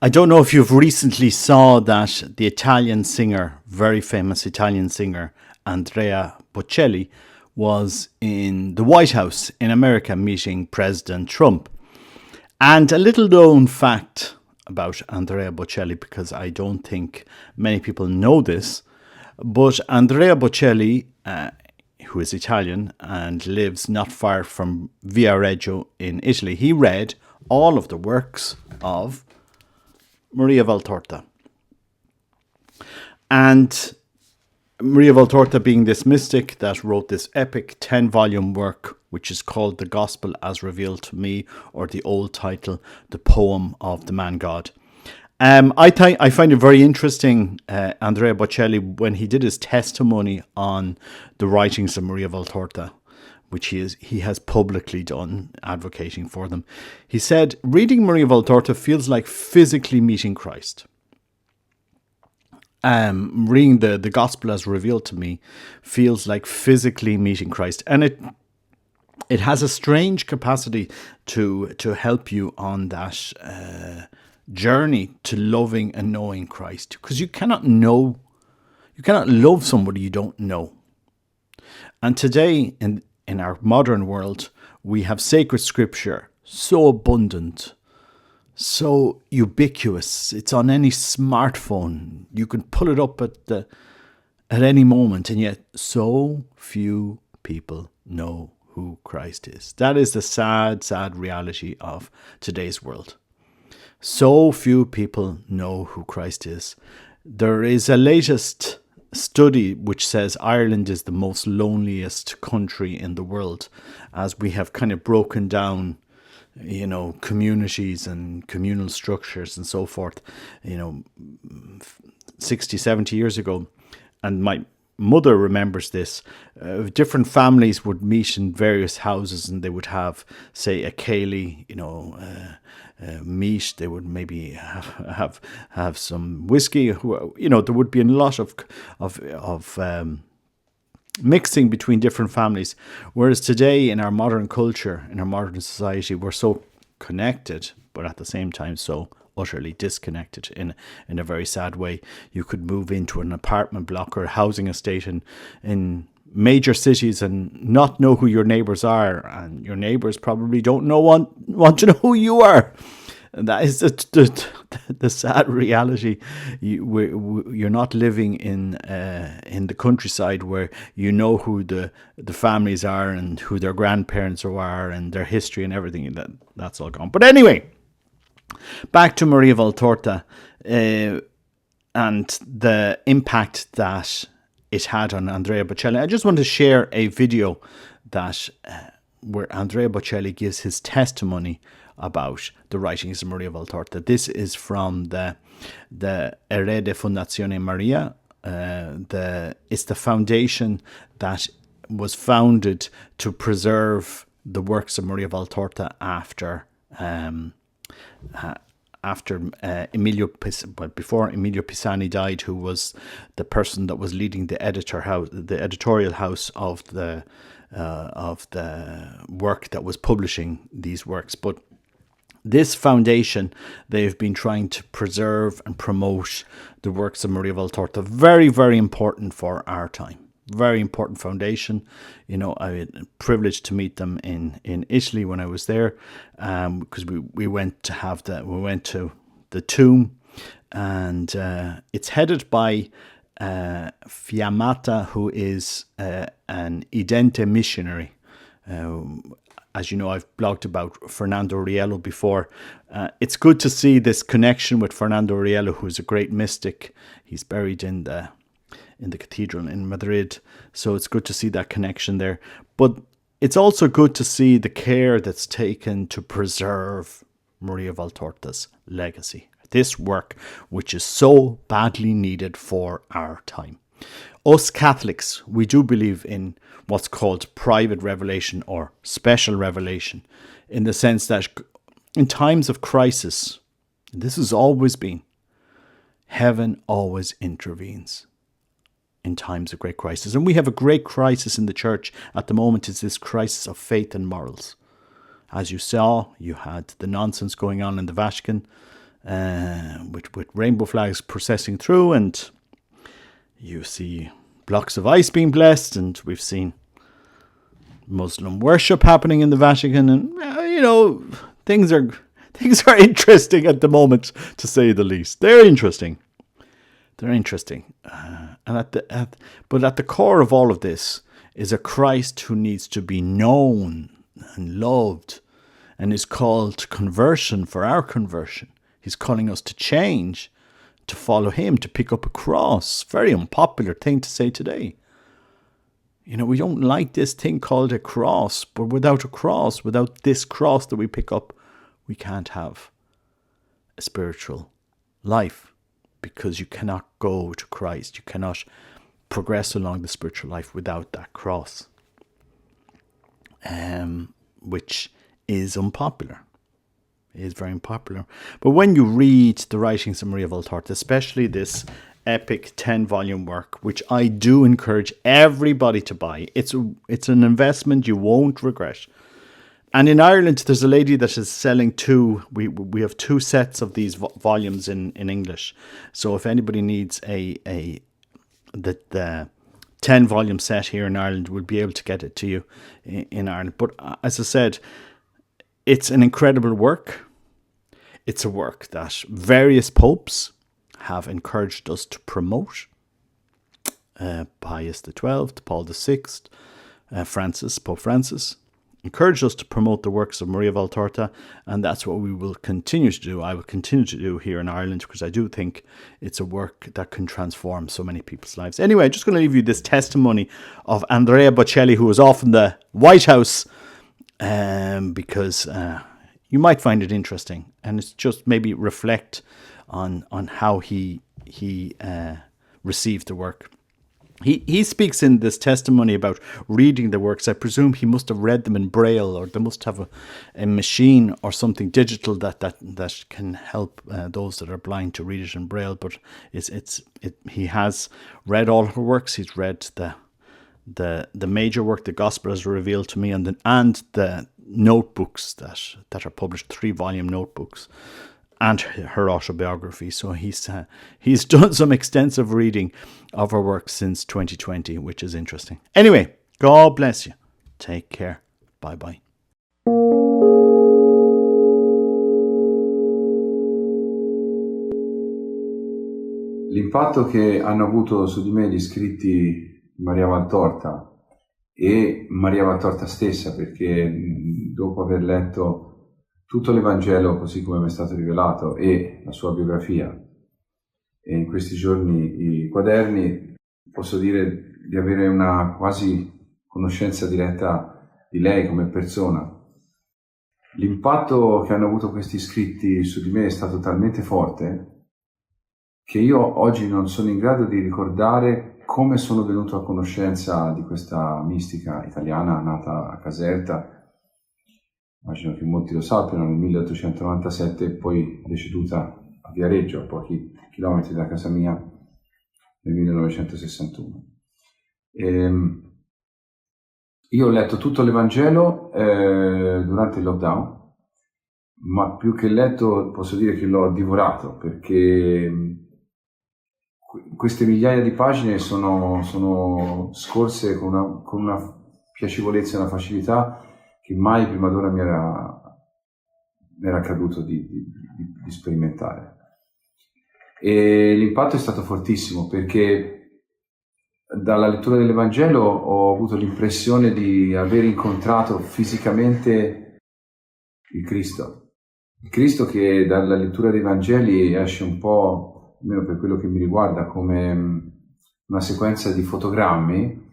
I don't know if you've recently saw that the Italian singer, very famous Italian singer, Andrea Bocelli, was in the White House in America meeting President Trump. And a little known fact about Andrea Bocelli, because I don't think many people know this, but Andrea Bocelli, who is Italian and lives not far from Viareggio in Italy, he read all of the works of Maria Valtorta. And Maria Valtorta being this mystic that wrote this epic 10-volume work, which is called The Gospel as Revealed to Me, or the old title, The Poem of the Man God. I find it very interesting, Andrea Bocelli, when he did his testimony on the writings of Maria Valtorta, which he has publicly done, advocating for them. He said, reading Maria Valtorta feels like physically meeting Christ. Reading the Gospel as Revealed to Me feels like physically meeting Christ. And it has a strange capacity to help you on that journey to loving and knowing Christ. Because you cannot love somebody you don't know. And today, in our modern world, we have sacred scripture so abundant, so ubiquitous. It's on any smartphone. You can pull it up at any moment, and yet so few people know who Christ is. That is the sad, sad reality of today's world. So few people know who Christ is. There is a latest study which says Ireland is the most loneliest country in the world, as we have kind of broken down, communities and communal structures and so forth, 60, 70 years ago. And my mother remembers this. Different families would meet in various houses and they would have, say, a ceilidh, meat. They would maybe have some whiskey. There would be a lot of mixing between different families. Whereas today, in our modern culture, in our modern society, we're so connected, but at the same time so utterly disconnected in a very sad way. You could move into an apartment block or a housing estate in major cities and not know who your neighbours are, and your neighbours probably don't want to know who you are. And that is the sad reality. You're not living in the countryside where you know who the families are and who their grandparents are and their history and everything. That's all gone. But anyway, back to Maria Valtorta and the impact that it had on Andrea Bocelli. I just want to share a video that where Andrea Bocelli gives his testimony about the writings of Maria Valtorta. This is from the Erede Fondazione Maria. It's the foundation that was founded to preserve the works of Maria Valtorta after before Emilio Pisani died, who was the person that was leading the editorial house of the work that was publishing these works. But this foundation, they've been trying to preserve and promote the works of Maria Valtorta. Very, very important for our time. Very important foundation. I had the privilege to meet them in Italy when I was there, because we went to the tomb, and it's headed by Fiammata, who is an Idente missionary. As you know, I've blogged about Fernando Riello before. It's good to see this connection with Fernando Riello, who's a great mystic. He's buried in the cathedral in Madrid. So it's good to see that connection there. But it's also good to see the care that's taken to preserve Maria Valtorta's legacy. This work, which is so badly needed for our time. Us Catholics, we do believe in what's called private revelation or special revelation, in the sense that in times of crisis, and this has always been, heaven always intervenes in times of great crisis. And we have a great crisis in the church at the moment. It's this crisis of faith and morals. As you saw, you had the nonsense going on in the Vatican with rainbow flags processing through, and you see blocks of ice being blessed, and we've seen Muslim worship happening in the Vatican, and things are interesting at the moment, to say the least. They're interesting. And at the core of all of this is a Christ who needs to be known and loved, and is called to conversion for our conversion. He's calling us to change, to follow him, to pick up a cross. Very unpopular thing to say today. We don't like this thing called a cross, but without a cross, without this cross that we pick up, we can't have a spiritual life, because you cannot go to Christ. You cannot progress along the spiritual life without that cross, which is unpopular. It is very unpopular. But when you read the writings of Maria Valtorta, especially this epic 10-volume work, which I do encourage everybody to buy, it's an investment you won't regret. And in Ireland, there's a lady that is selling two. We have two sets of these volumes in English. So if anybody needs the 10-volume set here in Ireland, we'll be able to get it to you in Ireland. But as I said, it's an incredible work. It's a work that various popes have encouraged us to promote. Pius XII, Paul VI, Pope Francis, encouraged us to promote the works of Maria Valtorta, and that's what we will continue to do. I will continue to do here in Ireland, because I do think it's a work that can transform so many people's lives. Anyway, I'm just going to leave you this testimony of Andrea Bocelli, who was off in the White House, because you might find it interesting, and it's just maybe reflect on how he received the work. He speaks in this testimony about reading the works. I presume he must have read them in Braille, or they must have a machine or something digital that can help those that are blind to read it in Braille. But he has read all her works. He's read the major work, the Gospel as revealed to me, and the notebooks that are published, 3-volume notebooks, and her autobiography. So he's done some extensive reading of her work since 2020, which is interesting. Anyway, God bless you. Take care. Bye-bye. L'impatto che hanno avuto su di me gli scritti di Maria Valtorta e Maria Valtorta stessa, perché dopo aver letto tutto l'Evangelo così come mi è stato rivelato e la sua biografia, e in questi giorni i quaderni, posso dire di avere una quasi conoscenza diretta di lei come persona. L'impatto che hanno avuto questi scritti su di me è stato talmente forte che io oggi non sono in grado di ricordare come sono venuto a conoscenza di questa mistica italiana nata a Caserta. Immagino che molti lo sappiano, nel 1897, poi deceduta a Viareggio, a pochi chilometri da casa mia, nel 1961. Io ho letto tutto l'Evangelo durante il lockdown, ma più che letto posso dire che l'ho divorato, perché queste migliaia di pagine sono scorse con una piacevolezza e una facilità che mai prima d'ora mi era accaduto di sperimentare. E l'impatto è stato fortissimo, perché dalla lettura dell'Evangelo ho avuto l'impressione di aver incontrato fisicamente il Cristo che dalla lettura dei Vangeli esce un po', almeno per quello che mi riguarda, come una sequenza di fotogrammi.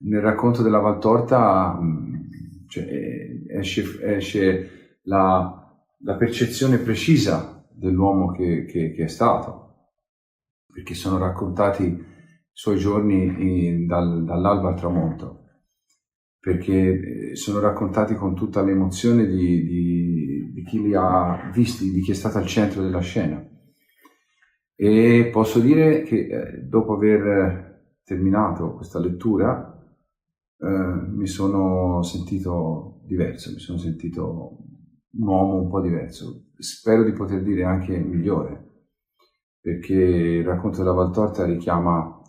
Nel racconto della Valtorta esce la percezione precisa dell'uomo che è stato, perché sono raccontati i suoi giorni dall'alba al tramonto, perché sono raccontati con tutta l'emozione di chi li ha visti, di chi è stato al centro della scena. E posso dire che dopo aver terminato questa lettura mi sono sentito diverso, mi sono sentito un uomo un po' diverso, spero di poter dire anche migliore, perché il racconto della Valtorta richiama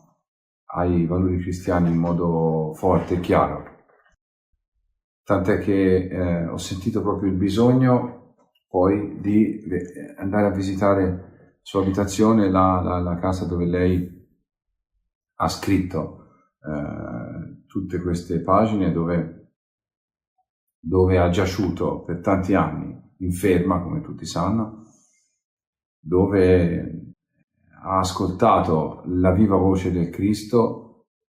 ai valori cristiani in modo forte e chiaro. Tant'è che ho sentito proprio il bisogno poi di andare a visitare la sua abitazione, la casa dove lei ha scritto tutte queste pagine, dove ha giaciuto per tanti anni, inferma, come tutti sanno, dove ha ascoltato la viva voce del Cristo,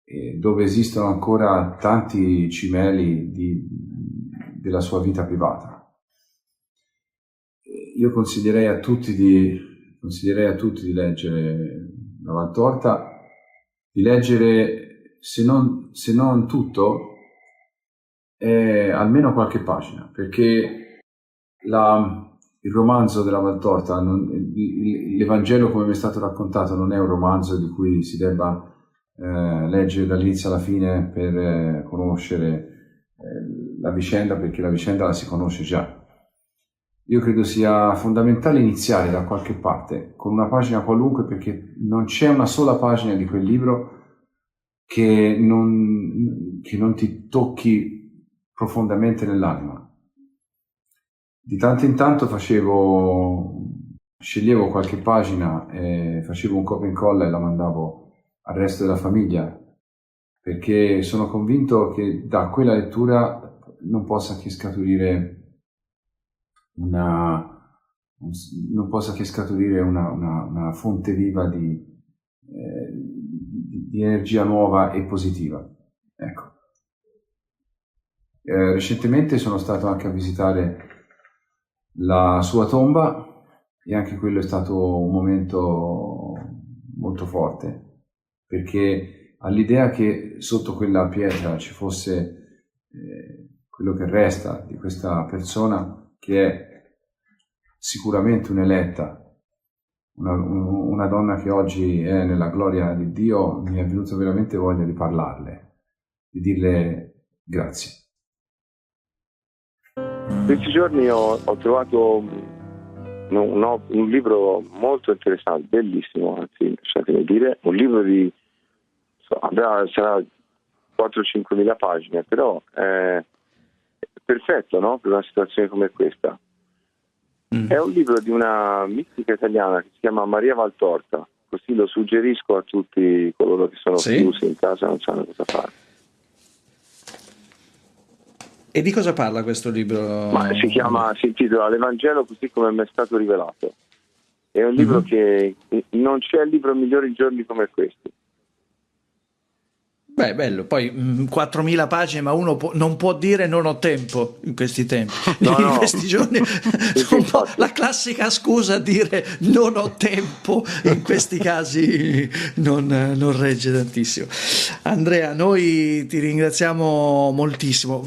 e dove esistono ancora tanti cimeli della sua vita privata. Io consiglierei a tutti di leggere la Valtorta, di leggere, se non tutto, almeno qualche pagina, perché il romanzo della Valtorta, l'Evangelo come mi è stato raccontato, non è un romanzo di cui si debba leggere dall'inizio alla fine per conoscere la vicenda, perché la vicenda la si conosce già. Io credo sia fondamentale iniziare da qualche parte, con una pagina qualunque, perché non c'è una sola pagina di quel libro che non ti tocchi profondamente nell'anima. Di tanto in tanto sceglievo qualche pagina, facevo un copia e incolla e la mandavo al resto della famiglia, perché sono convinto che da quella lettura non possa che scaturire una fonte viva di energia nuova e positiva. Ecco. Recentemente sono stato anche a visitare la sua tomba, e anche quello è stato un momento molto forte, perché all'idea che sotto quella pietra ci fosse quello che resta di questa persona, che è sicuramente un'eletta, una donna che oggi è nella gloria di Dio, mi è venuta veramente voglia di parlarle, di dirle grazie. Questi giorni ho trovato un libro molto interessante, bellissimo, anzi, lasciatemi dire, un libro sarà 4-5 mila pagine, però è perfetto, no? Per una situazione come questa. È un libro di una mistica italiana che si chiama Maria Valtorta, così lo suggerisco a tutti coloro che sono chiusi in casa e non sanno cosa fare. E di cosa parla questo libro? Ma si intitola L'Evangelo così come mi è stato rivelato. È un libro che non c'è libro migliore in giorni come questi. Beh, bello, poi 4.000 pagine, ma uno non può dire non ho tempo in questi tempi, in questi giorni. Un po' la classica scusa a dire non ho tempo, in questi casi non regge tantissimo. Andrea, noi ti ringraziamo moltissimo.